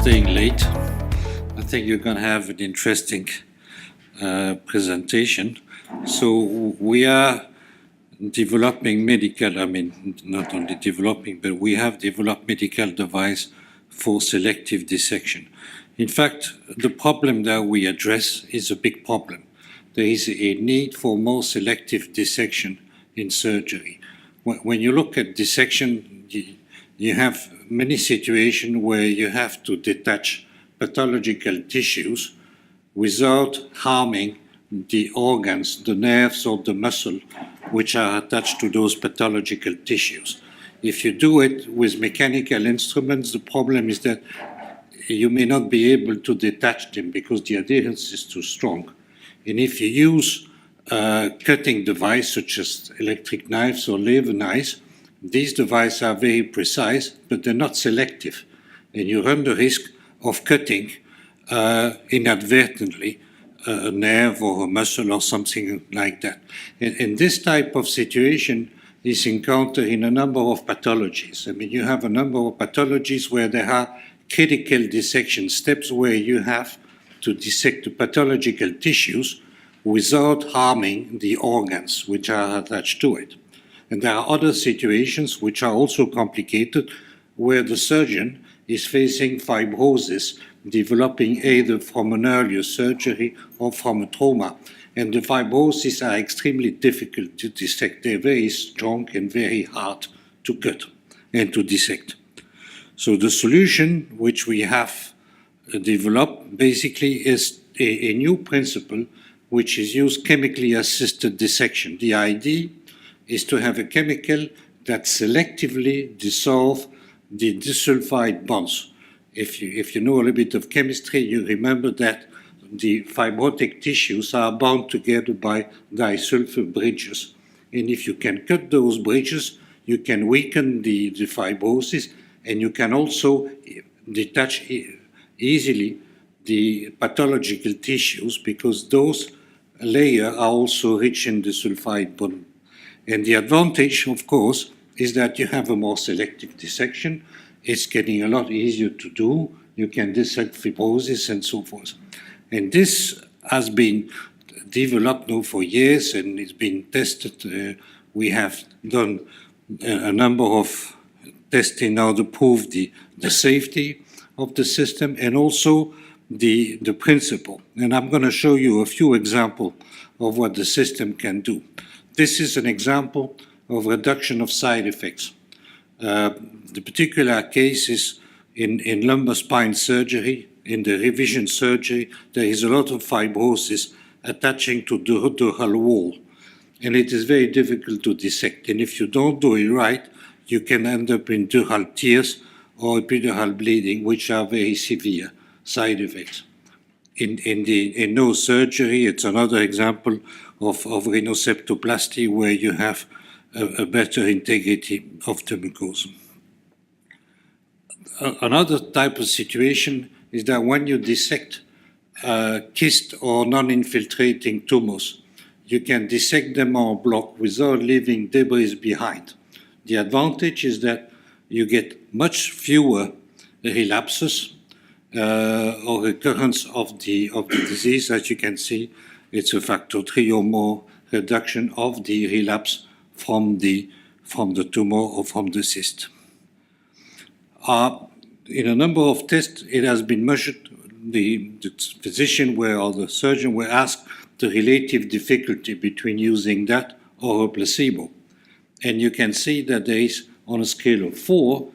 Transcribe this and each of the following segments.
staying late. I think you're going to have an interesting presentation. So we are developing not only developing, but we have developed medical device for selective dissection. In fact, the problem that we address is a big problem. There is a need for more selective dissection in surgery. When you look at dissection, you have many situations where you have to detach pathological tissues without harming the organs, the nerves or the muscle which are attached to those pathological tissues. If you do it with mechanical instruments, the problem is that you may not be able to detach them because the adherence is too strong. And if you use cutting devices such as electric knives or laser knives, these devices are very precise, but they're not selective. And you run the risk of cutting inadvertently a nerve or a muscle or something like that. And this type of situation is encountered in a number of pathologies. I mean, you have a number of pathologies where there are critical dissection steps where you have to dissect the pathological tissues without harming the organs which are attached to it. And there are other situations which are also complicated where the surgeon is facing fibrosis developing either from an earlier surgery or from a trauma. And the fibroses are extremely difficult to dissect. They're very strong and very hard to cut and to dissect. So the solution which we have developed basically is a new principle which is used chemically assisted dissection. The idea is to have a chemical that selectively dissolves the disulfide bonds. If you know a little bit of chemistry, you remember that the fibrotic tissues are bound together by disulfur bridges. And if you can cut those bridges, you can weaken the fibrosis, and you can also detach easily the pathological tissues because those layers are also rich in the sulfide bond. And the advantage, of course, is that you have a more selective dissection. It's getting a lot easier to do. You can dissect fibrosis and so forth. And this has been developed now for years and it's been tested. We have done a number of testing now to prove the safety of the system and also the principle. And I'm going to show you a few examples of what the system can do. This is an example of reduction of side effects. The particular case is in lumbar spine surgery, in the revision surgery, there is a lot of fibrosis attaching to the dural wall. And it is very difficult to dissect. And if you don't do it right, you can end up in dural tears or epidural bleeding, which are very severe side effects. In nose surgery, it's another example of rhinoseptoplasty where you have a better integrity of the mucosa. Another type of situation is that when you dissect cyst or non-infiltrating tumors, you can dissect them en bloc without leaving debris behind. The advantage is that you get much fewer relapses or recurrence of the disease. As you can see, it's a factor 3 or more reduction of the relapse from the tumor or from the cyst. In a number of tests, it has been measured. The physician or the surgeon were asked the relative difficulty between using that or a placebo. And you can see that there is, on a scale of 4,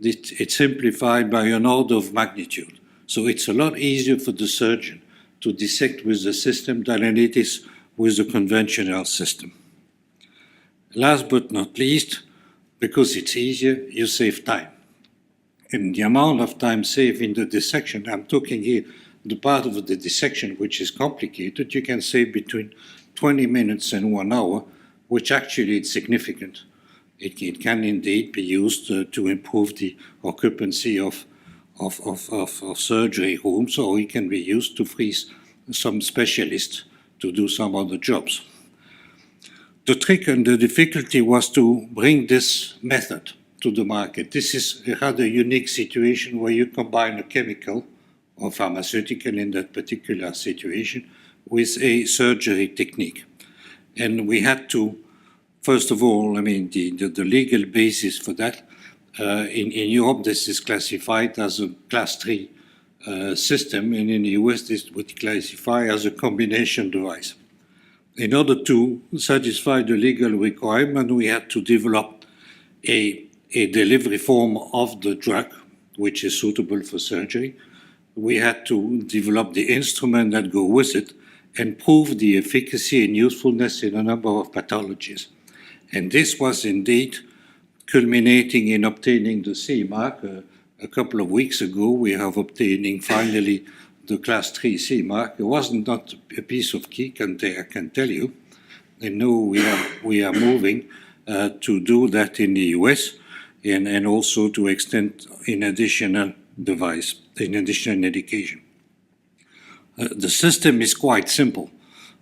it's simplified by an order of magnitude. So it's a lot easier for the surgeon to dissect with the system than it is with the conventional system. Last but not least, because it's easier, you save time. And the amount of time saved in the dissection, I'm talking here the part of the dissection which is complicated, you can save between 20 minutes and 1 hour, which actually is significant. It can indeed be used to improve the occupancy of surgery rooms, or it can be used to free some specialists to do some other jobs. The trick and the difficulty was to bring this method to the market. This is a rather unique situation where you combine a chemical or pharmaceutical in that particular situation with a surgery technique. And we had to, first of all, I mean, the legal basis for that, in Europe, this is classified as a class 3 system, and in the US, this would classify as a combination device. In order to satisfy the legal requirement, we had to develop a delivery form of the drug, which is suitable for surgery. We had to develop the instrument that go with it and prove the efficacy and usefulness in a number of pathologies. And this was indeed culminating in obtaining the CE mark. A couple of weeks ago, we have obtaining finally the class 3 CE mark. It wasn't not a piece of cake, I can tell you. And now we are moving to do that in the US and also to extend in additional device, in additional indication. The system is quite simple.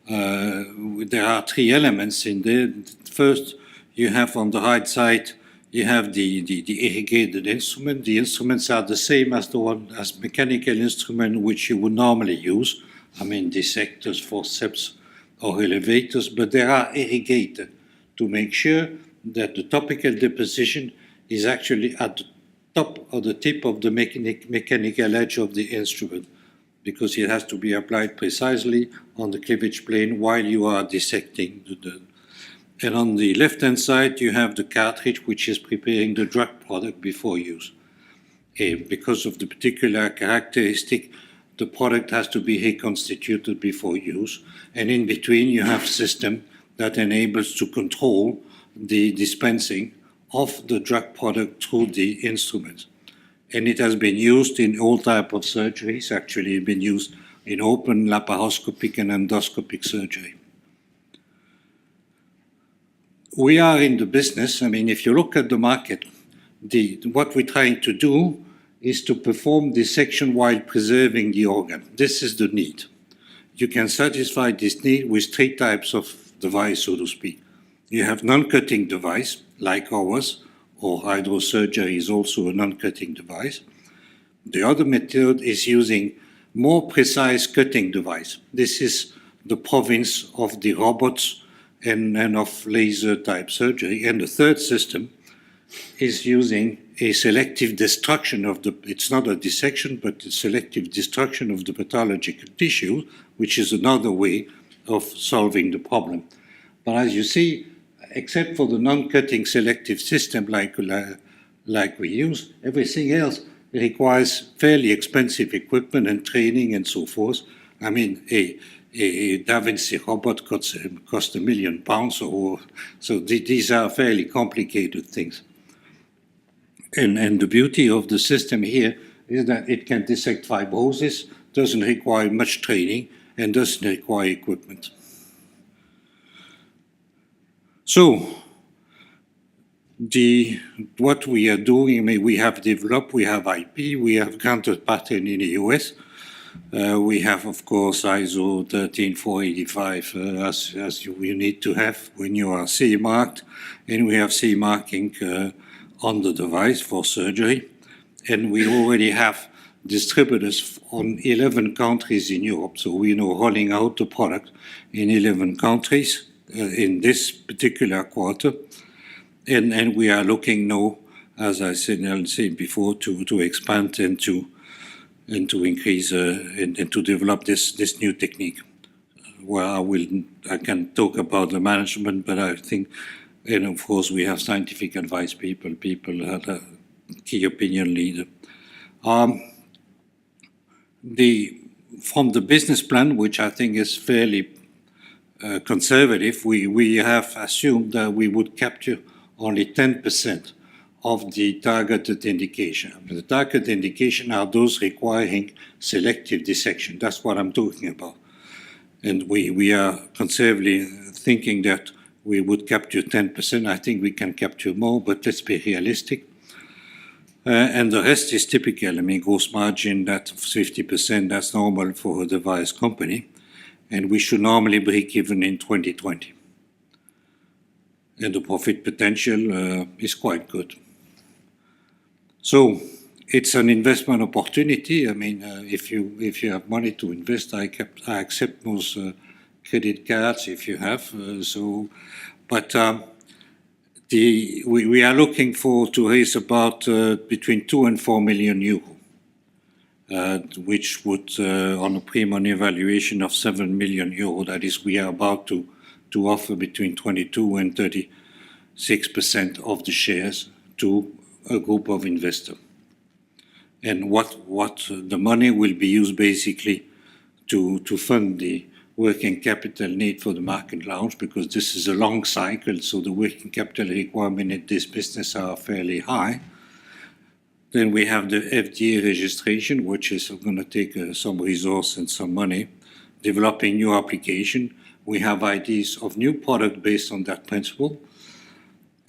There are 3 elements in there. First, you have on the right side, you have the irrigated instrument. The instruments are the same as the one as mechanical instrument which you would normally use. I mean, dissectors, forceps, or elevators, but they are irrigated to make sure that the topical deposition is actually at the top or the tip of the mechanical edge of the instrument, because it has to be applied precisely on the cleavage plane while you are dissecting the. And on the left-hand side, you have the cartridge, which is preparing the drug product before use. Because of the particular characteristic, the product has to be reconstituted before use. And in between, you have a system that enables to control the dispensing of the drug product through the instrument. And it has been used in all types of surgeries. Actually, it's been used in open, laparoscopic, and endoscopic surgery. We are in the business. I mean, if you look at the market, what we're trying to do is to perform dissection while preserving the organ. This is the need. You can satisfy this need with 3 types of device, so to speak. You have non-cutting device, like ours, or hydrosurgery is also a non-cutting device. The other method is using more precise cutting device. This is the province of the robots and of laser type surgery. And the third system is using a selective destruction of it's not a dissection, but a selective destruction of the pathological tissue, which is another way of solving the problem. But as you see, except for the non-cutting selective system like we use, everything else requires fairly expensive equipment and training and so forth. I mean, a Da Vinci robot costs £1 million, so these are fairly complicated things. And the beauty of the system here is that it can dissect fibrosis, doesn't require much training, and doesn't require equipment. So, what we are doing, I mean, we have developed, we have IP, we have granted patent in the US. We have, of course, ISO 13485 as you need to have when you are CE marked, and we have CE marking on the device for surgery. And we already have distributors on 11 countries in Europe, so we know rolling out the product in 11 countries in this particular quarter. And we are looking now, as I said before, to expand and to increase and to develop this new technique. Well, I can talk about the management, but I think, and of course, we have scientific advice people are the key opinion leader. From the business plan, which I think is fairly conservative, we have assumed that we would capture only 10% of the targeted indication. The target indication are those requiring selective dissection. That's what I'm talking about. And we are conservatively thinking that we would capture 10%. I think we can capture more, but let's be realistic. And the rest is typical. I mean, gross margin, that's 50%, that's normal for a device company. And we should normally break even in 2020. And the profit potential is quite good. So it's an investment opportunity. I mean, if you have money to invest, I accept most credit cards if you have. We are looking to raise about between 2 and 4 million euro, which would, on a pre-money valuation of 7 million euro, that is, we are about to offer between 22 and 36% of the shares to a group of investors. And what the money will be used basically to fund the working capital need for the market launch, because this is a long cycle, so the working capital requirement in this business are fairly high. Then we have the FDA registration, which is going to take some resource and some money. Developing new application. We have ideas of new product based on that principle.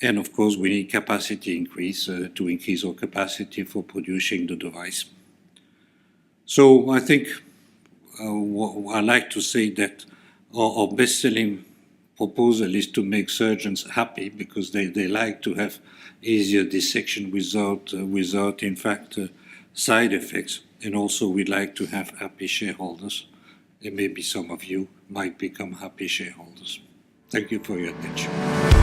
And of course, we need capacity increase to increase our capacity for producing the device. So I think I like to say that our best-selling proposal is to make surgeons happy, because they like to have easier dissection without in fact side effects. And also we'd like to have happy shareholders. And maybe some of you might become happy shareholders. Thank you for your attention.